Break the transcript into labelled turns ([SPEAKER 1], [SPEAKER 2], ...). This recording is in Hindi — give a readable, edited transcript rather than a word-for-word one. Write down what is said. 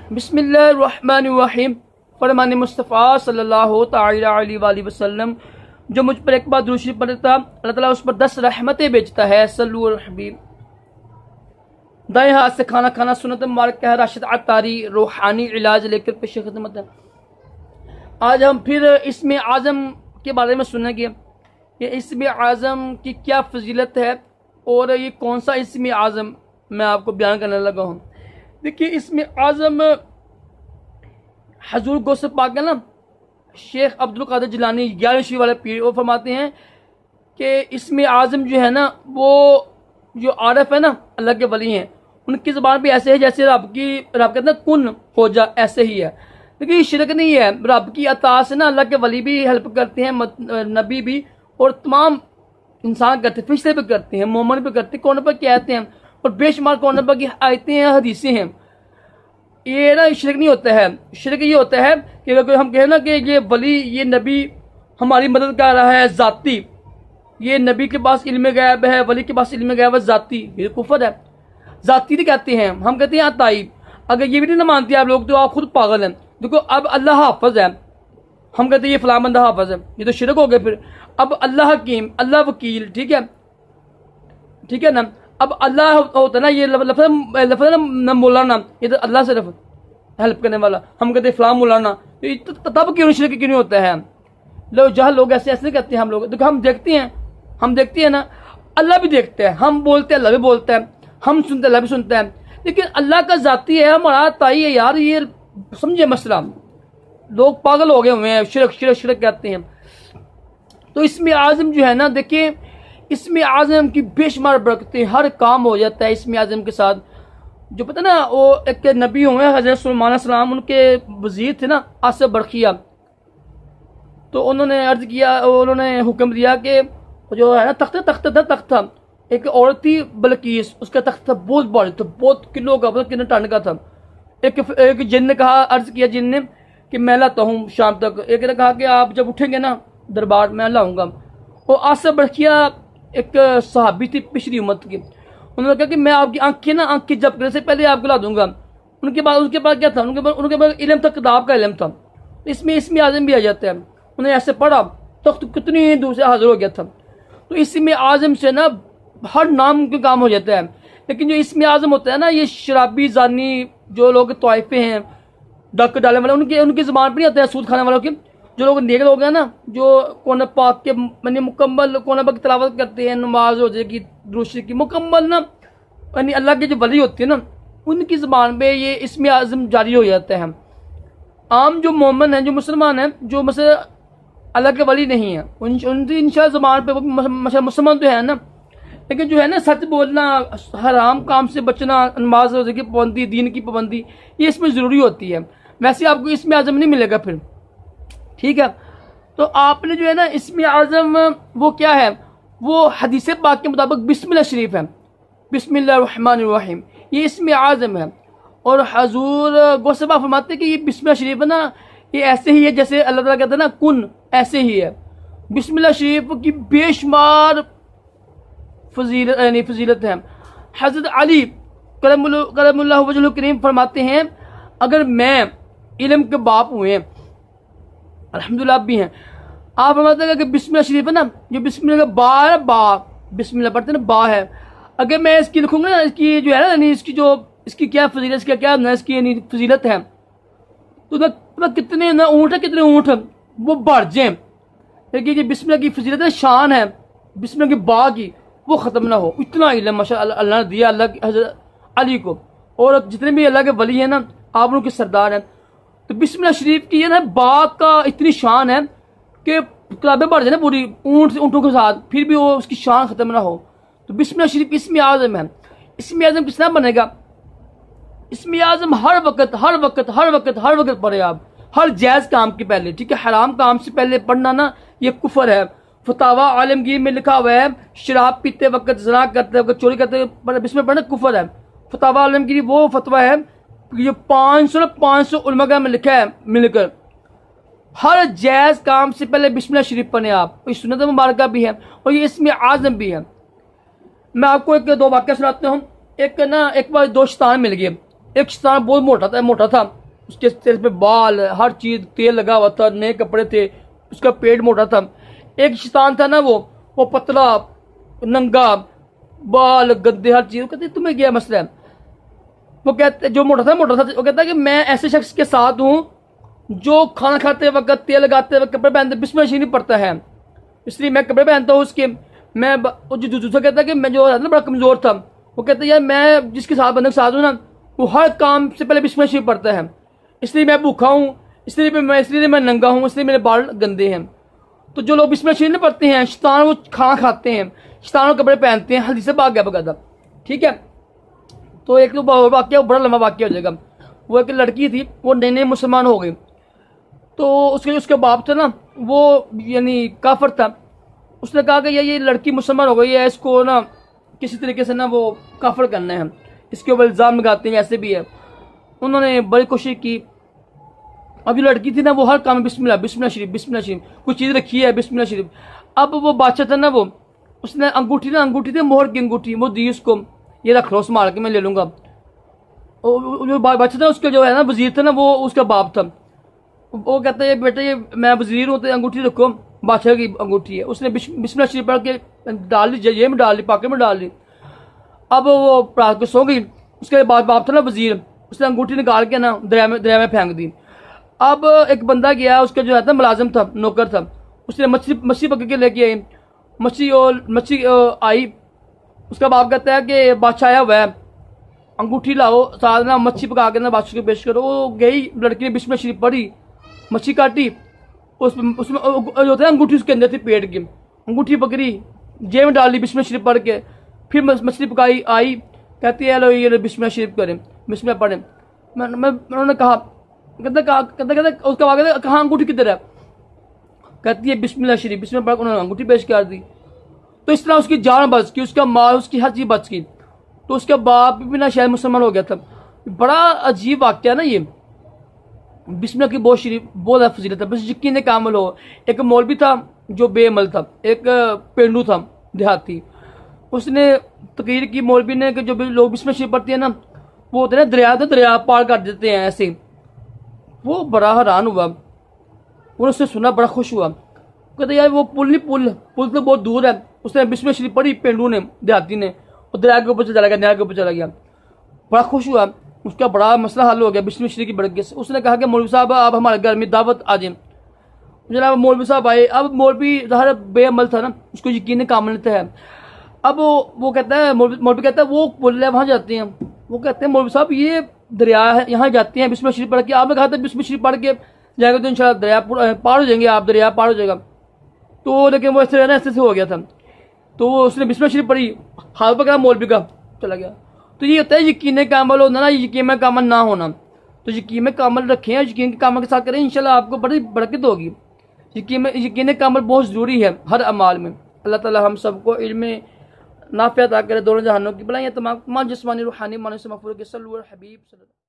[SPEAKER 1] बिस्मिल्लाहिर्रहमानिर्रहीम। फरमान मुस्तफ़ा सल्लल्लाहु तआला अलैहि वसल्लम, जो मुझ पर एक बार दुरूद शरीफ पढ़ता अल्लाह ताला उस पर 10 रहमतें भेजता है। सल्लु अल हबीब। दाएं हाथ से खाना खाना सुन्नत मुबारक है। राशिद अत्तारी रूहानी इलाज लेकर पेश खिदमत है। आज हम फिर इसमें आज़म के बारे में सुनेंगे। ये इसमें आज़म की क्या फजीलत है और ये कौन सा इसमें आज़म मैं आपको बयान करने लगा हूँ। देखिए, इसमें आज़म हजूर गौसे पाक है ना, शेख अब्दुल कादिर जिलानी 11वीं वाले पीर, वो फरमाते हैं कि इसमें आज़म जो है ना, वो जो आरफ है ना, अल्लाह के वली हैं, उनकी ज़बान भी ऐसे है जैसे रब कहते हैं कुन हो जा, ऐसे ही है। लेकिन ये शिरक नहीं है। रब की अता से ना अल्लाह के वली भी हेल्प करते हैं, नबी भी, और तमाम इंसान करते हैं, फिशरे भी करते हैं, मोमन भी करते हैं, कौन पर कहते हैं, और बेशुमार कौन पर की आयतें हैं, हदीसें हैं। ये ना शिरक नहीं होता है। शिरक ये होता है कि अगर हम कहें ना कि ये वली, ये नबी हमारी मदद कर रहा है ज़ाती, ये नबी के पास इल्म गैब है, वली के पास इल्म गैब है ज़ाती, ये कुफर है। ज़ाती नहीं कहते हैं, हम कहते हैं अताई। अगर ये भी नहीं मानते आप लोग तो आप खुद पागल हैं। देखो, अब अल्लाह हाफज है, हम कहते हैं ये फलां बंदा हाफज है, ये तो शिरक हो गया। फिर अब अल्लाह हकीम, अल्लाह वकील, ठीक है ना। अब अल्लाह होता है ना, ये लफ्ज़ ना मौलाना, ये तो अल्लाह सिर्फ हेल्प करने वाला, हम कहते हैं फलां मौलाना, तो तब क्यों शिरक क्यों नहीं होता है। लोग जहाँ लोग ऐसे नहीं कहते हैं। हम लोग देखो, हम देखते हैं ना, अल्लाह भी देखते हैं, हम बोलते हैं अल्लाह भी बोलता है, हम सुनते अल्लाह भी सुनता है। लेकिन अल्लाह का ज़ाती है, हमारा ताई है यार, ये समझे मसला। लोग पागल हो गए हुए हैं, शिरक कहते हैं। तो इसमें आज़म जो है ना, देखिए, इसमें आज़म की बेशुमार बरकतें, हर काम हो जाता है इसमें आज़म के साथ। जो पता ना, वो एक नबी हुए हज़रत सुलेमान सलाम, उनके वज़ीर थे ना आसफ बरखिया, तो उन्होंने अर्ज किया, उन्होंने हुक्म दिया कि जो है ना तख्त था, एक औरत थी बल्कीस, उसका तख्त था बहुत भारी, तो बहुत किलो का, कितने टन का था। एक जिन ने कहा, अर्ज किया जिन ने कि मैं लाता हूँ शाम तक। एक ने कहा कि आप जब उठेंगे ना दरबार में लाऊंगा। वो आसफ बरखिया एक सहाबी थी पिछली उम्मत की। उन्होंने कहा कि मैं आपकी आंखें जब करने से पहले आपको ला दूंगा। उसके बाद क्या था, उनके पास इल्म था, किताब का इल्म था। इसमें आज़म भी आ जाता है। उन्हें ऐसे पढ़ा, तख्त कितनी दूर से हाजिर हो गया था। तो इसमें आज़म से ना हर नाम के काम हो जाता है। लेकिन जो इसमें आज़म होता है ना, ये शराबी जानी जो लोग तोइफे हैं, डक डालने वाले, उनकी ज़बान पर नहीं होता है। सूद खाने वालों की, जो लोग नेक लोग हैं ना, जो कौन पाक के मैंने मुकम्मल कौन पाक की तलावत करते हैं, नमाज रोजे की, दुरूद की मुकम्मल ना, यानी अल्लाह की जो वली होती है ना, उनकी ज़बान पे ये इसमें आज़म जारी हो जाता है। आम जो मोमन है, जो मुसलमान है, जो मसले अल्लाह के वली नहीं है, उनकी इंशाअल्लाह ज़बान पे मुसलमान तो है ना, लेकिन जो है ना सच बोलना, हराम काम से बचना, नमाज रोजे की पाबंदी, दीन की पाबंदी, ये इसमें ज़रूरी होती है। वैसे आपको इसमें आज़म नहीं मिलेगा फिर, ठीक है। तो आपने जो है ना इसमें आज़म वो क्या है, वो हदीस पाक के मुताबिक बिस्मिल्लाह शरीफ है, बिस्मिल्लाहिर्रहमानिर्रहीम, ये इसमें आज़म है। और हजूर गौसे पाक फरमाते हैं कि ये बिस्मिल्लाह शरीफ है ना, ये ऐसे ही है जैसे अल्लाह ताला कहता है ना कुन, ऐसे ही है। बिस्मिल्लाह शरीफ की बेशुमार फजीलत है। हज़रत अली करमुल्लाहु वजहुल करीम फरमाते हैं, अगर मैं इल्म के बाप हुए, अल्हम्दुलिल्लाह भी हैं, आप फरमाते हैं कि बिस्मिल्लाह शरीफ है ना, जो बिस्मिल्लाह का बा है, बा बिस्मिल्लाह पढ़ते हैं ना, बा है। अगर मैं इसकी लिखूंगा ना, इसकी जो है ना, इसकी क्या फजीलत, इसका क्या ना, इसकी फजीलत है, तो ना कितने ना ऊँट है, कितने ऊँट वो बढ़ जाए। देखिए, बिस्मिल्लाह की फजीलत है, शान है बिस्मिल्लाह की बा की, वो ख़त्म ना हो। इतना इल्म माशाअल्लाह अल्लाह ने दिया, अल्लाह के हज़रत अली को, और जितने भी अल्लाह के वली हैं ना, आप उनके सरदार हैं। तो बिस्मिल्लाह शरीफ की ये ना बाग का इतनी शान है कि किताबें बढ़ जाए ना पूरी ऊँटों के साथ, फिर भी वो उसकी शान ख़त्म ना हो। तो बिस्मिल्लाह शरीफ इसमें आज़म है। इसमें आज़म किस तरह बनेगा? इसमें आज़म हर वक्त पढ़े आप, हर जायज़ काम के पहले, ठीक है। हराम काम से पहले पढ़ना ना, ये कुफर है। फतावा आलमगीर में लिखा हुआ है, शराब पीते वक्त, ज़ना करते वक्त, चोरी करते वक्त बिस्मिल्लाह पढ़ना कुफर है। फतावा आलमगीर वो फतवा है, ये 500 उलमा में लिखा है मिलकर, हर जायज़ काम से पहले बिस्मिल्लाह शरीफ पढ़े आप। ये सुन्नत मुबारक भी है और ये इसमें आज़म भी है। मैं आपको एक दो वाक़या सुनाता हूँ। एक बार दो शैतान मिल गए, एक शैतान बहुत मोटा था, उसके सिर पे बाल, हर चीज, तेल लगा हुआ था, नए कपड़े थे, उसका पेट मोटा था। एक शैतान था ना वो पतला, नंगा, बाल गंदे, हर चीज। वो कहते तुम्हें क्या मसला है? वो कहते, जो मोटा था वो कहता है कि मैं ऐसे शख्स के साथ हूँ जो खाना खाते वक्त, तेल लगाते वक्त, कपड़े पहनते बिस्मिल्लाह नहीं पड़ता है, इसलिए मैं कपड़े पहनता हूँ उसके। मैं जो दूसरा कहता है कि मैं जो ना बड़ा कमजोर था, वो कहता है यार मैं जिसके साथ बंदे के साथ हूँ ना, वो हर काम से पहले बिस्मिल्लाह नहीं पड़ता है, इसलिए मैं भूखा हूँ, इसलिए मैं नंगा हूँ, इसलिए मेरे बाल गंदे हैं। तो जो लोग बिस्मिल्लाह नहीं पढ़ते हैं, शैतान, वो खाना खाते हैं, शैतान कपड़े पहनते हैं, हल्दी से भाग गया बकायदा। ठीक है, तो एक वाक्य, बड़ा लंबा वाक्य हो जाएगा। वो एक लड़की थी, वो नई मुसलमान हो गई। तो उसके बाप था ना, वो यानी काफर था। उसने कहा कि ये लड़की मुसलमान हो गई है, इसको ना किसी तरीके से ना वो काफर करना है, इसके ऊपर इल्ज़ाम लगाते हैं, ऐसे भी है। उन्होंने बड़ी कोशिश की। अभी लड़की थी ना, वो हर काम में बिस्मिल्लाह शरीफ, कुछ चीज़ रखी है बिस्मिल्लाह शरीफ। अब वो बादशाह था ना, उसने अंगूठी थी, मोहर की अंगूठी, वो दी उसको, ये रख लो संभाल के, मैं ले लूंगा। जो बादशाह था, उसका जो है ना वजीर था ना, वो उसका बाप था। वो कहता है बेटा ये मैं वजीर हूँ, तो अंगूठी रखो, बादशाह की अंगूठी है। उसने बिस्मिल्लाह शरीफ पढ़ के डाल ली, जेब में डाल ली, पॉकेट में डाल ली। अब वो रात को सो गई। उसके बाद बाप था ना वजीर, उसने अंगूठी निकाल के ना दरिया में फेंक दी। अब एक बंदा गया, उसका जो है ना मुलाजिम था, नौकर था, उसने मछली पकड़ के लेके आई। मछली आई। उसका बाप कहता है कि बादशाह आया हुआ है, अंगूठी लाओ, साथ ना मच्छी पका के ना बादशाह को पेश करो। वो गई, लड़की ने बिस्मिल्लाह शरीफ पढ़ी, मच्छी काटी, उसमें जो होता है अंगूठी उसके अंदर थी, पेट की अंगूठी पकड़ी, जेब में डाल ली बिस्मिल्लाह शरीफ पढ़ के। फिर मछली पकाई, आई, कहती है लो ये बिस्मिल्लाह शरीफ करें, बिस्मिल्लाह पढ़ें। उन्होंने कहा, कहता उसका बाप कहाँ अंगूठी किधर है? कहती है बिस्मिल्लाह शरीफ, बिस्मिल्लाह पढ़, उन्होंने अंगूठी पेश कर दी। तो इस तरह उसकी जान बच गई, उसका माल, उसकी हर चीज बच गई। तो उसका बाप भी ना शायद मुसलमान हो गया था। बड़ा अजीब वाक्य है ना ये। बिस्मिल्लाह की बहुत शरीफ, बहुत फजीलत है, बस यकीन कामल हो। एक मौलवी था जो बेअमल था, एक पेंडू था देहाती, उसने तकरीर की मौलवी ने कि जो भी लोग बिस्मिल्लाह शरीफ पढ़ते हैं ना, वो होते हैं दरिया पार कर देते हैं ऐसे। वो बड़ा हैरान हुआ, उसने सुना, बड़ा खुश हुआ। कहते यार वो पुल तो बहुत दूर है। उसने बिस्मिल्लाह शरीफ पढ़ी, पेंडू ने, देहाती ने, और दरिया के ऊपर से चला गया, नहर के ऊपर चला गया। बड़ा खुश हुआ, उसका बड़ा मसला हल हो गया बिस्मिल्लाह शरीफ की बरकत से। उसने कहा कि मौलवी साहब आप हमारे घर में दावत आ जाए। जनाब मौलवी साहब आए। अब मौलवी ज़ाहिर बेअमल था ना, उसको यकीन कामल है। अब वो कहता है, मौलवी कहता है वो पुल है, वहाँ जाते हैं। वो कहते हैं मौलवी साहब ये दरिया है, यहाँ जाते हैं बिस्मिल्लाह शरीफ पढ़ के। आपने कहा था बिस्मिल्लाह शरीफ पढ़ के जाएंगे तो इंशाल्लाह दरिया पार हो जाएंगे, आप दरिया पार हो जाएगा। तो लेकिन वो ऐसे हो गया था। तो उसने बिस्मिल्लाह शरीफ पढ़ी, हाथ पकड़ा मौलवी का, चला गया। तो ये होता है यकीन कामल होना ना, यकीन में कामल ना होना। तो यकीन में कामल रखें, यकीन के कामल के साथ करें, इंशाल्लाह आपको बड़ी बरकत होगी। यकीन कामल बहुत ज़रूरी है हर अमाल में। अल्लाह ताला हम सबको इल्म नाफ़िया अता करे, दोनों जहानों की भलाइयाँ तमाम जिस्मानी रूहानी मानव से मग़फ़ूर के सल्लल्लाहु अलैहि वसल्लम।